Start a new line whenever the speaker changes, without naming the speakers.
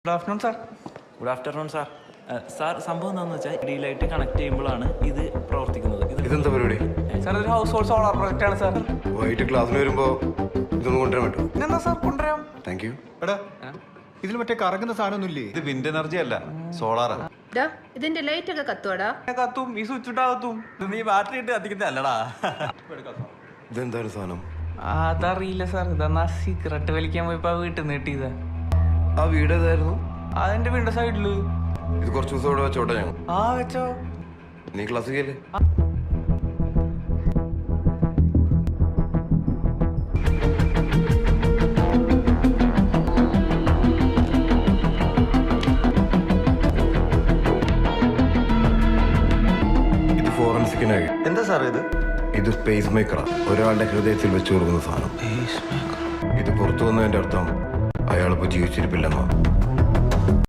Good afternoon sir.
Good afternoon sir. Sir സംഭവം എന്താണെന്ന് വെച്ചാൽ ഡീലായിട്ട് കണക്ട് ചെയ്യുമ്പോഴാണ് ഇത് പ്രവർത്തിക്കുന്നത്.
ഇതെന്താ പരിപാടി?
സാർ ഇതൊരു ഹൗസ് ഹോൾഡ് സോളാർ പ്രോജക്റ്റ് ആണ് സാർ.
വൈകിട്ട് ക്ലാസ്സിന് വരുമ്പോ ഇതൊന്ന് കൊണ്ടുവരാൻ പറ്റുമോ?
എന്നാ സാർ കൊണ്ടുവരാം.
Thank you.
എടാ ഇതിൽ മറ്റേ കറങ്ങുന്ന സാധനമൊന്നുമില്ലേ?
ഇത് വിൻഡ് എനർജി അല്ല, സോളാറാ.
ഇതിന്റെ ലൈറ്റ് ഒക്കെ കത്തുവാടാ.
കത്തും, ഈ സ്വിച്ച് ഇട്ടാ കത്തും.
നീ ബാറ്ററി ഇട്ട് കത്തിക്കുന്നതല്ലടാ.
ഇതെന്താണ് സാധനം?
അതറിയില്ല സാർ. ഇതെന്നാ സിഗരറ്റ് വലിക്കാൻ പോയപ്പോ വീട്ടിൽ നിന്ന് കിട്ടിയതാ.
ആ വീട് ഏതായിരുന്നു?
അതെന്റെ വീടിന്റെ സൈഡില്.
ഇത് കുറച്ച് ദിവസം ഇവിടെ വെച്ചോട്ടെ ഞങ്ങൾ.
ആ വെച്ചോ.
നീ ക്ലാസ് കേല്. ഇത് ഫോറൻസിക്കിനായി.
എന്താ സാർ ഇത്?
ഇത് പേസ് മേക്കറാ. ഒരാളുടെ ഹൃദയത്തിൽ വെച്ചു കൊടുക്കുന്ന സാധനം. ഇത് പുറത്തു വന്നതിന്റെ അർത്ഥം അയാളിപ്പോ ജീവിച്ചിരിപ്പില്ലെന്നാ.